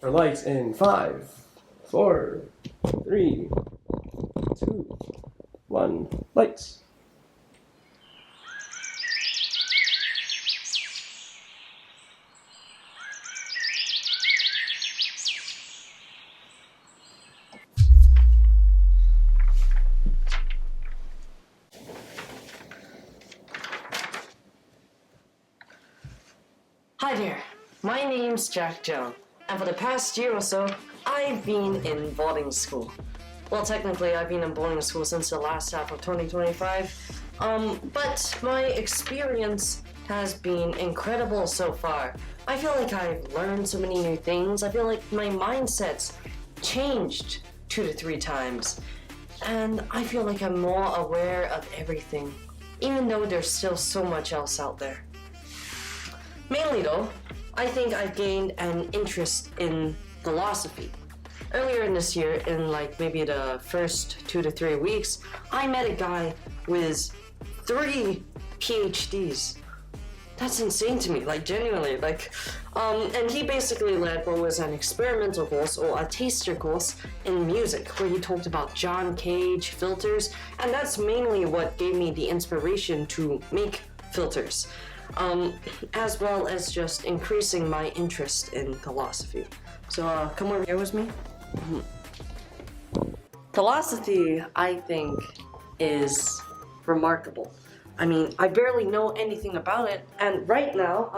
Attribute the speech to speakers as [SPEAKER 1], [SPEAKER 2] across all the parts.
[SPEAKER 1] For lights in 5, 4, 3, 2, 1, lights.
[SPEAKER 2] Hi there, my name's Jack Jones, and for the past year or so, I've been in boarding school. Well, technically, I've been in boarding school since the last half of 2025, but my experience has been incredible so far. I feel like I've learned so many new things. I feel like my mindset's changed 2 to 3 times, and I feel like I'm more aware of everything, even though there's still so much else out there. Mainly though, I think I've gained an interest in philosophy. Earlier in this year, in like maybe the first 2 to 3 weeks, I met a guy with 3 PhDs. That's insane to me, like genuinely, and he basically led what was an experimental course or a taster course in music, where he talked about John Cage, filters, and that's mainly what gave me the inspiration to make filters. As well as just increasing my interest in philosophy. So come over here with me. Philosophy, I think, is remarkable. I mean, I barely know anything about it, and right now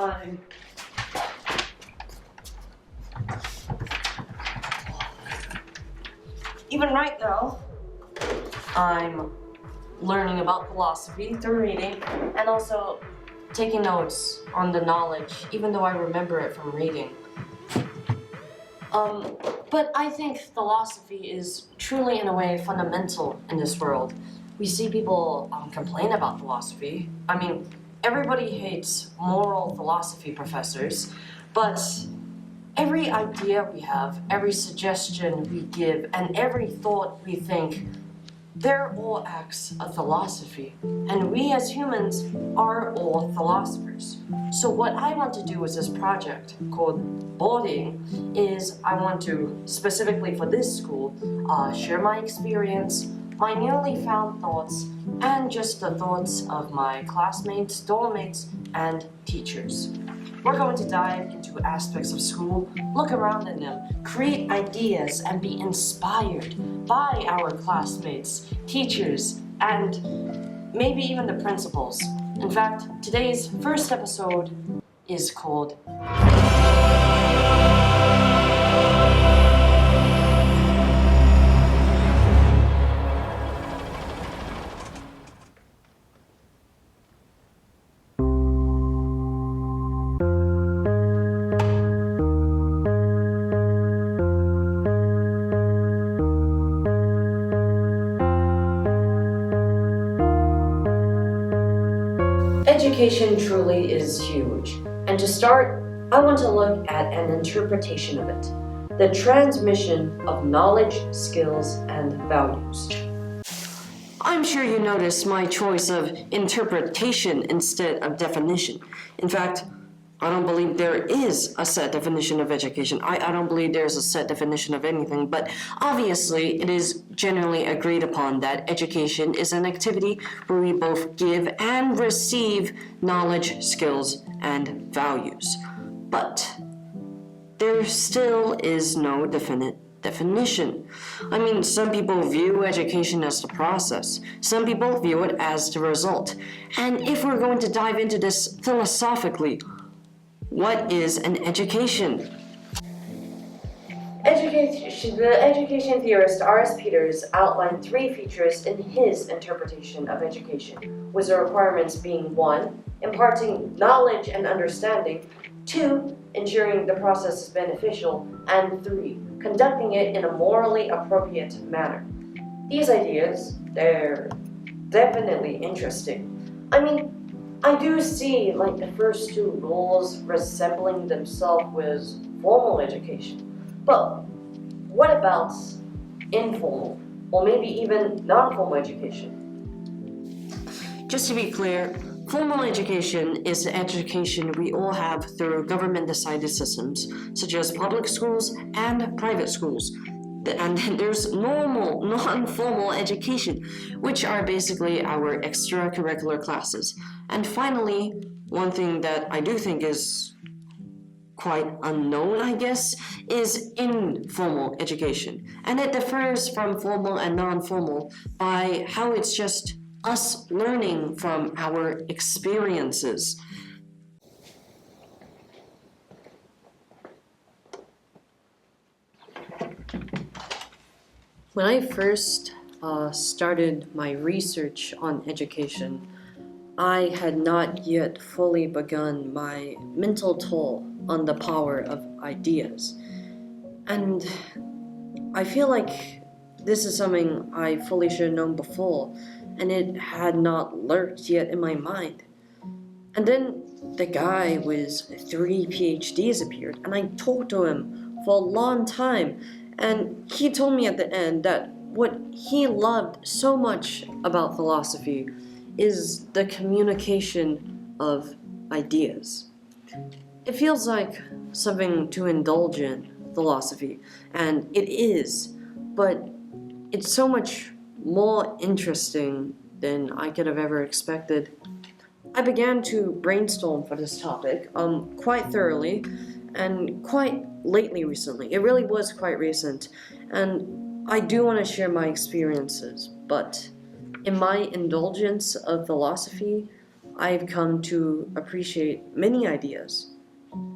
[SPEAKER 2] I'm learning about philosophy through reading, and also taking notes on the knowledge, even though I remember it from reading. But I think philosophy is truly, in a way, fundamental in this world. We see people complain about philosophy. I mean, everybody hates moral philosophy professors, but every idea we have, every suggestion we give, and every thought we think, they're all acts of philosophy, and we as humans are all philosophers. So what I want to do with this project called Boarding is I want to, specifically for this school, share my experience, my newly found thoughts, and just the thoughts of my classmates, dorm mates, and teachers. We're going to dive into aspects of school, look around in them, create ideas, and be inspired by our classmates, teachers, and maybe even the principals. In fact, today's first episode is called Education truly is huge, and to start, I want to look at an interpretation of it, the transmission of knowledge, skills, and values. I'm sure you noticed my choice of interpretation instead of definition. In fact, I don't believe there is a set definition of education. I don't believe there's a set definition of anything, but obviously it is generally agreed upon that education is an activity where we both give and receive knowledge, skills, and values. But there still is no definite definition. I mean, some people view education as the process. Some people view it as the result. And if we're going to dive into this philosophically, what is an education? The education theorist R.S. Peters outlined 3 features in his interpretation of education, with the requirements being 1, imparting knowledge and understanding, 2, ensuring the process is beneficial, and 3, conducting it in a morally appropriate manner. These ideas, they're definitely interesting. I mean, I do see like the first 2 rules resembling themselves with formal education. But what about informal or maybe even non-formal education? Just to be clear, Formal education is the education we all have through government-decided systems, such as public schools and private schools. And then there's normal, non-formal education, which are basically our extracurricular classes. And finally, one thing that I do think is quite unknown, I guess, is informal education. And it differs from formal and non-formal by how it's just us learning from our experiences. When I first started my research on education, I had not yet fully begun my mental toll on the power of ideas. And I feel like this is something I fully should have known before, and it had not lurked yet in my mind. And then the guy with 3 PhDs appeared, and I talked to him for a long time, and he told me at the end that what he loved so much about philosophy is the communication of ideas. It feels like something to indulge in, philosophy, and it is, but it's so much more interesting than I could have ever expected. I began to brainstorm for this topic quite thoroughly and quite lately recently. It really was quite recent, and I do want to share my experiences, but in my indulgence of philosophy, I've come to appreciate many ideas.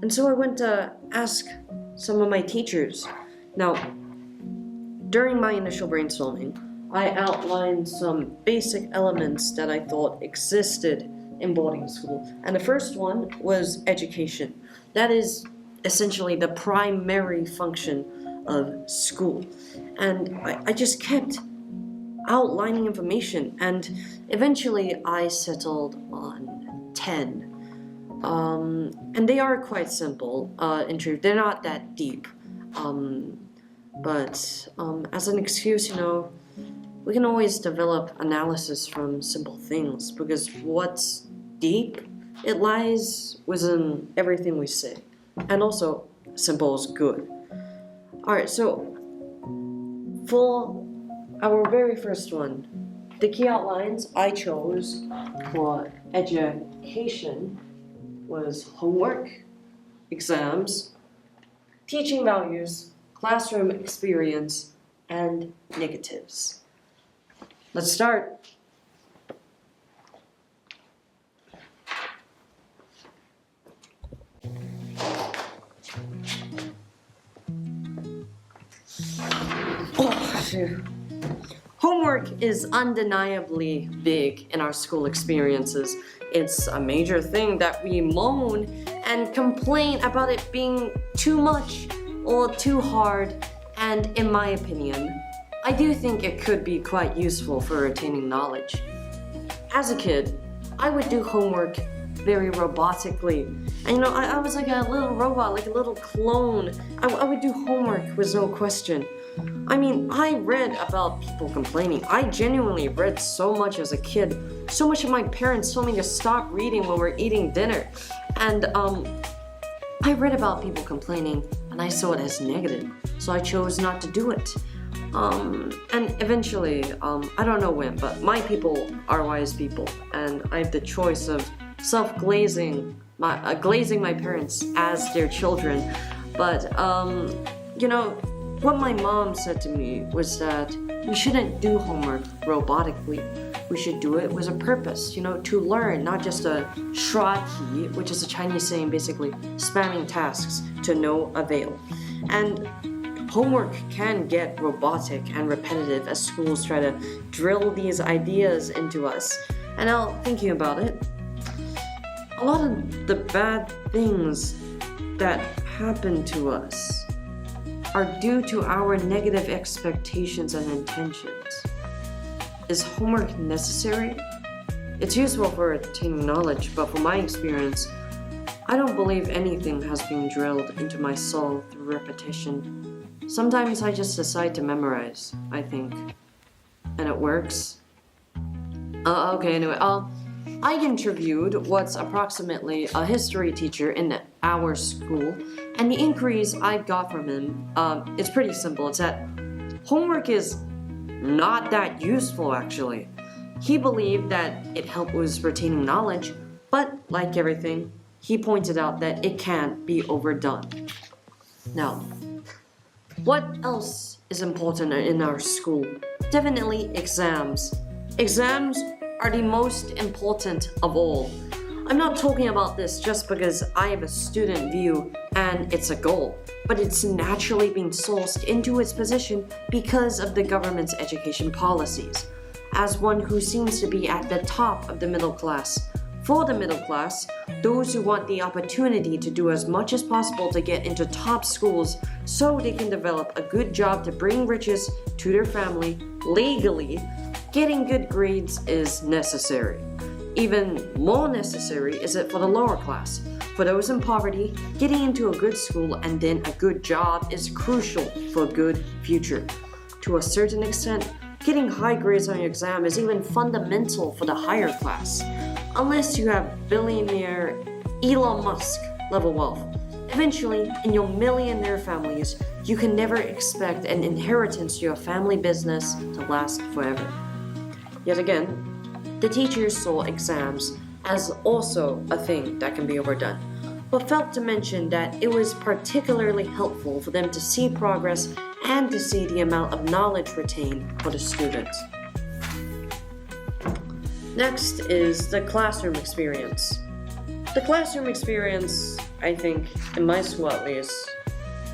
[SPEAKER 2] And so I went to ask some of my teachers. Now, during my initial brainstorming, I outlined some basic elements that I thought existed in boarding school. And the first one was education. That is essentially the primary function of school. And I just kept outlining information, and eventually I settled on 10. And they are quite simple, in truth. They're not that deep. But as an excuse, we can always develop analysis from simple things, because what's deep, it lies within everything we say. And also, simple is good. Alright, so for our very first one, the key outlines I chose for education was homework, exams, teaching values, classroom experience, and negatives. Let's start. Oh, phew. Homework is undeniably big in our school experiences. It's a major thing that we moan and complain about it being too much or too hard, and in my opinion, I do think it could be quite useful for retaining knowledge. As a kid, I would do homework very robotically. And I was like a little robot, like a little clone. I would do homework with no question. I mean, I read about people complaining. I genuinely read so much as a kid. So much that my parents told me to stop reading when we're eating dinner. And I read about people complaining, and I saw it as negative. So I chose not to do it. And eventually, I don't know when, but my people are wise people, and I have the choice of glazing my parents as their children. But what my mom said to me was that we shouldn't do homework robotically. We should do it with a purpose, to learn, not just a shuaki, which is a Chinese saying basically spamming tasks to no avail. And homework can get robotic and repetitive as schools try to drill these ideas into us. And now, thinking about it, a lot of the bad things that happen to us are due to our negative expectations and intentions. Is homework necessary? It's useful for attaining knowledge, but from my experience, I don't believe anything has been drilled into my soul through repetition. Sometimes I just decide to memorize, I think, and it works. Okay, anyway, I interviewed what's approximately a history teacher in our school, and the inquiries I got from him is pretty simple. It's that homework is not that useful, actually. He believed that it helped with retaining knowledge, but like everything, he pointed out that it can't be overdone. Now, what else is important in our school? Definitely exams. Exams are the most important of all. I'm not talking about this just because I have a student view and it's a goal, but it's naturally being sourced into its position because of the government's education policies. As one who seems to be at the top of the middle class, for the middle class, those who want the opportunity to do as much as possible to get into top schools so they can develop a good job to bring riches to their family legally, getting good grades is necessary. Even more necessary is it for the lower class. For those in poverty, getting into a good school and then a good job is crucial for a good future. To a certain extent, getting high grades on your exam is even fundamental for the higher class. Unless you have billionaire Elon Musk level wealth. Eventually, in your millionaire families, you can never expect an inheritance to your family business to last forever. Yet again, the teachers saw exams as also a thing that can be overdone, but felt to mention that it was particularly helpful for them to see progress and to see the amount of knowledge retained for the students. Next is the classroom experience. The classroom experience, I think, in my school at least,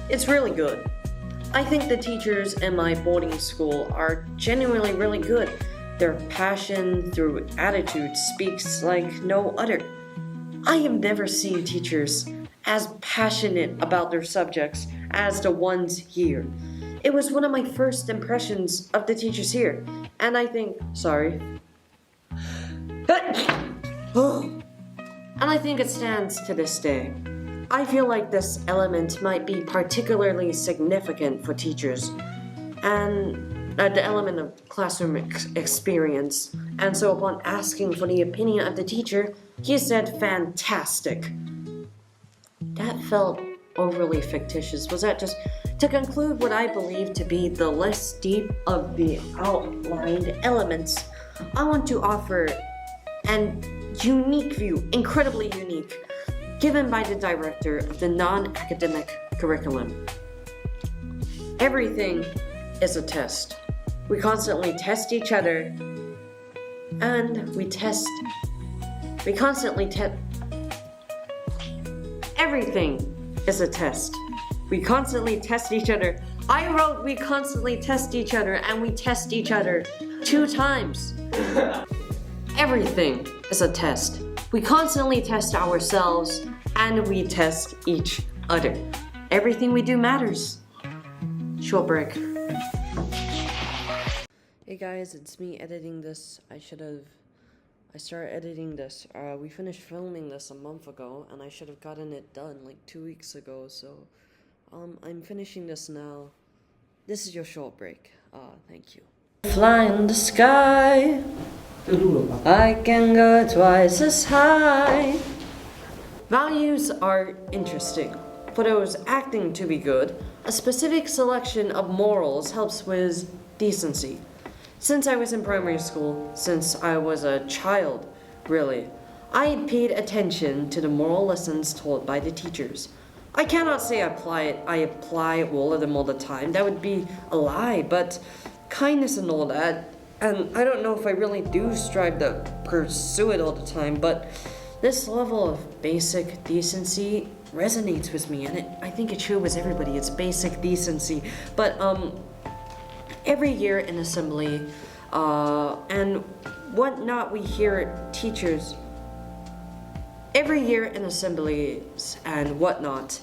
[SPEAKER 2] it's really good. I think the teachers in my boarding school are genuinely really good. Their passion through attitude speaks like no other. I have never seen teachers as passionate about their subjects as the ones here. It was one of my first impressions of the teachers here, and I think, and I think it stands to this day. I feel like this element might be particularly significant for teachers, and the element of classroom experience. And so upon asking for the opinion of the teacher, he said fantastic. That felt overly fictitious. Was that just to conclude what I believe to be the less deep of the outlined elements? I want to offer an unique view, incredibly unique, given by the director of the non-academic curriculum. Everything is a test. We constantly test each other, and everything is a test. We constantly test each other. I wrote we constantly test each other, and we test each other 2 times. Everything is a test. We constantly test ourselves, and we test each other. Everything we do matters. Short break. Hey guys, it's me editing this. I started editing this. We finished filming this a month ago, and I should have gotten it done like 2 weeks ago, so I'm finishing this now. This is your short break. Thank you. Fly in the sky, I can go twice as high. Values are interesting. For those acting to be good, a specific selection of morals helps with decency. Since I was in primary school, since I was a child, really, I paid attention to the moral lessons taught by the teachers. I cannot say I apply all of them all the time. That would be a lie, but kindness and all that, and I don't know if I really do strive to pursue it all the time, but this level of basic decency resonates with me, and I think it should with everybody. It's basic decency. But every year in assembly and whatnot, we hear teachers. Every year in assemblies and whatnot,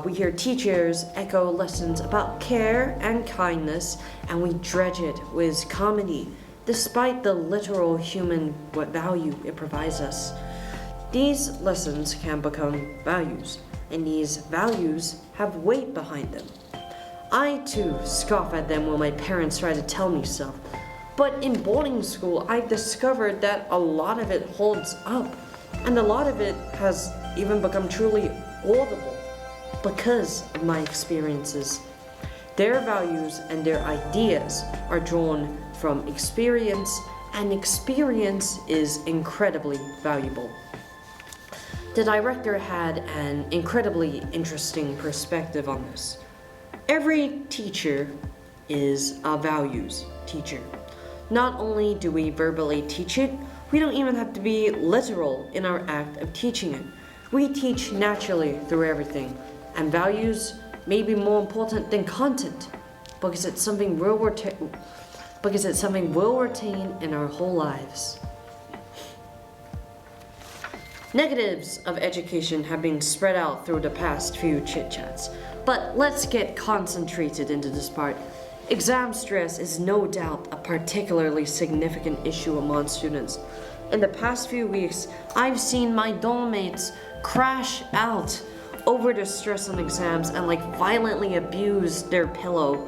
[SPEAKER 2] we hear teachers echo lessons about care and kindness, and we dredge it with comedy, despite the literal human value it provides us. These lessons can become values, and these values have weight behind them. I too scoff at them when my parents try to tell me so. But in boarding school, I've discovered that a lot of it holds up, and a lot of it has even become truly audible because of my experiences. Their values and their ideas are drawn from experience, and experience is incredibly valuable. The director had an incredibly interesting perspective on this. Every teacher is a values teacher. Not only do we verbally teach it, we don't even have to be literal in our act of teaching it. We teach naturally through everything, and values may be more important than content because it's something we'll retain in our whole lives. Negatives of education have been spread out through the past few chit-chats, but let's get concentrated into this part. Exam stress is no doubt a particularly significant issue among students. In the past few weeks, I've seen my dorm mates crash out over the stress on exams and violently abuse their pillow.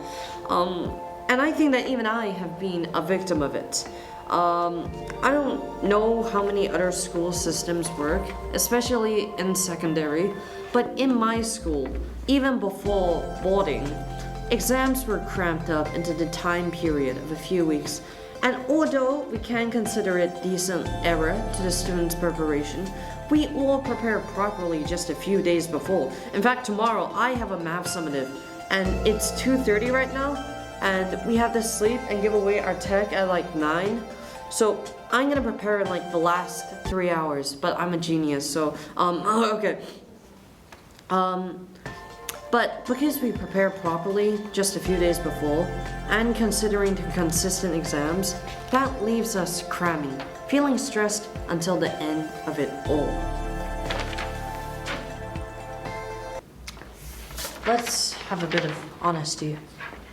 [SPEAKER 2] And I think that even I have been a victim of it. I don't know how many other school systems work, especially in secondary, but in my school, even before boarding, exams were cramped up into the time period of a few weeks. And although we can consider it decent era to the students' preparation, we all prepare properly just a few days before. In fact, tomorrow I have a math summative, and it's 2:30 right now, and we have to sleep and give away our tech at 9. So I'm gonna prepare in the last 3 hours, but I'm a genius, so okay. But because we prepare properly just a few days before, and considering the consistent exams, that leaves us cramming, feeling stressed until the end of it all. Let's have a bit of honesty,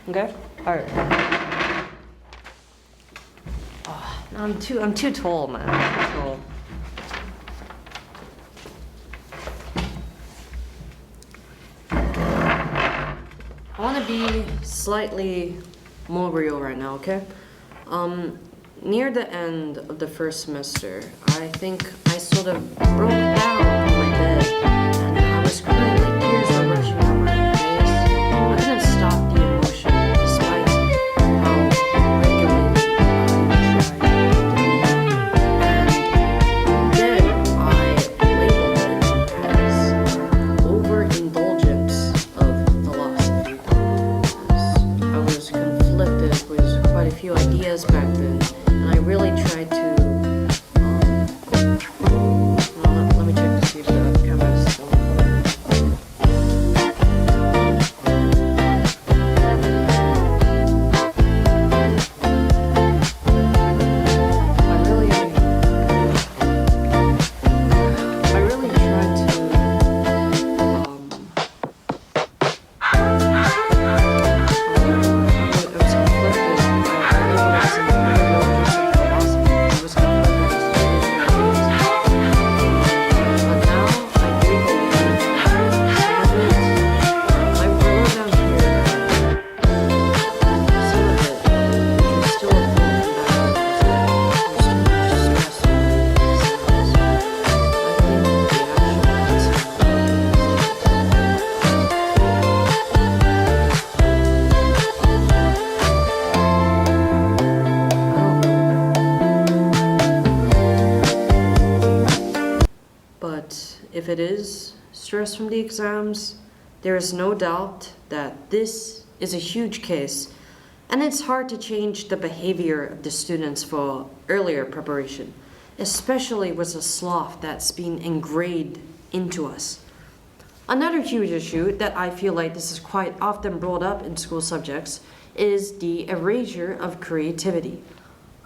[SPEAKER 2] okay? Alright. Oh, I'm too tall, man. I'm too tall. I want to be slightly more real right now, okay? Near the end of the first semester, I think I sort of broke down on my bed, and I was crying, tears were rushing down my face. I couldn't stop the emotion, despite how regulated I tried. And then I labeled it as overindulgence of philosophy. I was conflicted with quite a few ideas back then, and I really tried to let me check to see if the camera is still recording. I really tried to if it is stress from the exams, there is no doubt that this is a huge case, and it's hard to change the behavior of the students for earlier preparation, especially with the sloth that's been ingrained into us. Another huge issue that I feel like this is quite often brought up in school subjects is the erasure of creativity.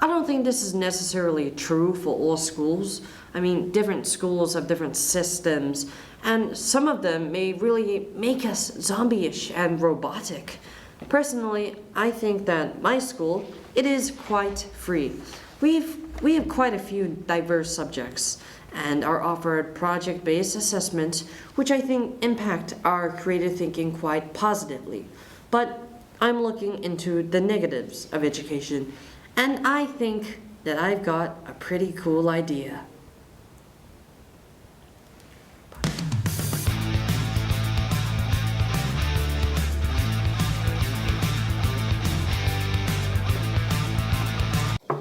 [SPEAKER 2] I don't think this is necessarily true for all schools. I mean, different schools have different systems, and some of them may really make us zombie-ish and robotic. Personally, I think that my school, it is quite free. We have quite a few diverse subjects and are offered project-based assessments, which I think impact our creative thinking quite positively. But I'm looking into the negatives of education, And I think that I've got a pretty cool idea.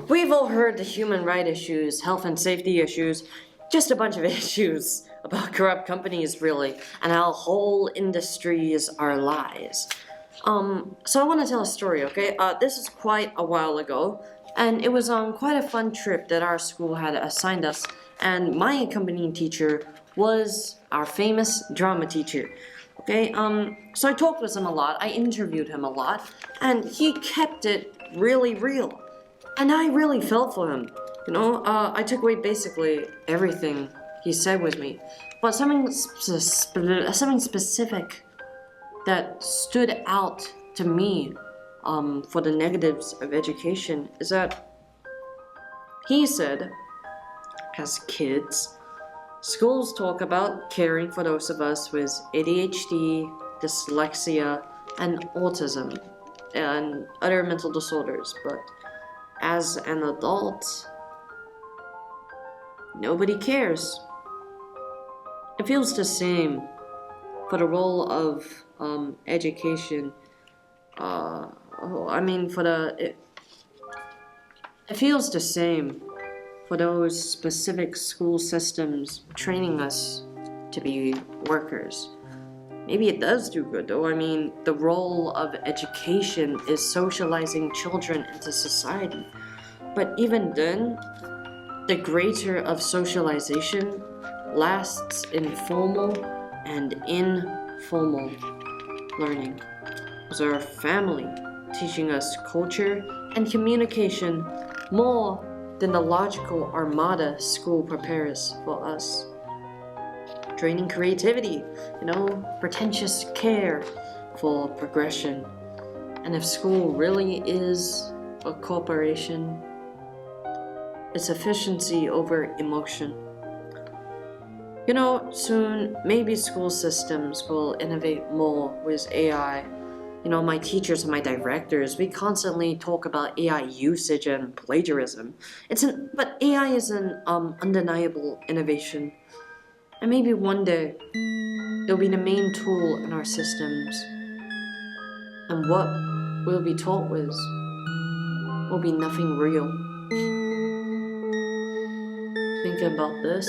[SPEAKER 2] We've all heard the human rights issues, health and safety issues, just a bunch of issues about corrupt companies, really, and how whole industries are lies. So I want to tell a story, okay? This is quite a while ago, and it was on quite a fun trip that our school had assigned us, and my accompanying teacher was our famous drama teacher. Okay, so I talked with him a lot, I interviewed him a lot, and he kept it really real. And I really felt for him. You know, I took away basically everything he said with me. But something specific that stood out to me for the negatives of education is that he said, as kids, schools talk about caring for those of us with ADHD, dyslexia, and autism, and other mental disorders, but as an adult, nobody cares. It feels the same for the role of education. It feels the same for those specific school systems training us to be workers. Maybe it does do good though. I mean, the role of education is socializing children into society. But even then, the greater of socialization lasts in formal and informal learning. It's our family teaching us culture and communication more than the logical armada school prepares for us. Training creativity, pretentious care for progression. And if school really is a corporation, it's efficiency over emotion. Soon maybe school systems will innovate more with AI. My teachers and my directors, we constantly talk about AI usage and plagiarism. But AI is an undeniable innovation. And maybe one day, it'll be the main tool in our systems. And what we'll be taught with will be nothing real. Thinking about this,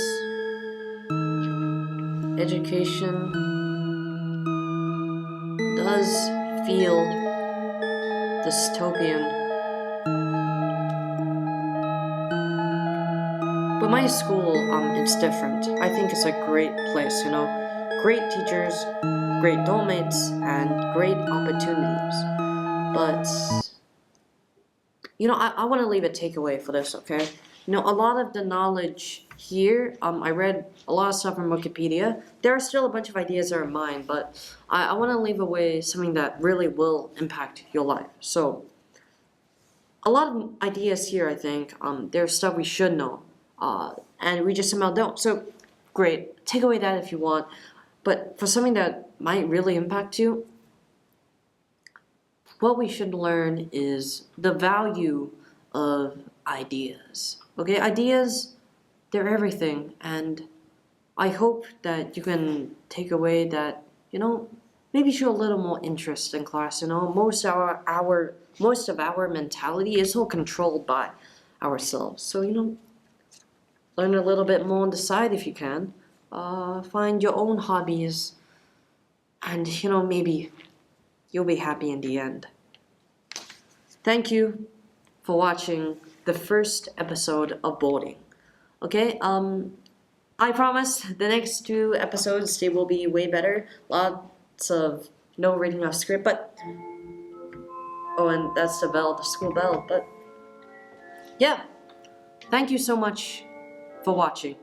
[SPEAKER 2] education does feel dystopian. But my school, it's different. I think it's a great place, Great teachers, great doormates, and great opportunities. But, I want to leave a takeaway for this, okay? A lot of the knowledge here, I read a lot of stuff from Wikipedia. There are still a bunch of ideas that are mine, but I want to leave away something that really will impact your life. So, a lot of ideas here, I think, there's stuff we should know. And we just somehow don't. So, great. Take away that if you want. But for something that might really impact you, what we should learn is the value of ideas. Okay, ideas, they're everything. And I hope that you can take away that, maybe show a little more interest in class. Most of our mentality is all controlled by ourselves. So, learn a little bit more on the side if you can. Find your own hobbies. And, maybe you'll be happy in the end. Thank you for watching the first episode of Boarding. Okay, I promise the next 2 episodes, they will be way better. Lots of no reading of script, but... Oh, and that's the bell, the school bell, but... Yeah, thank you so much for watching.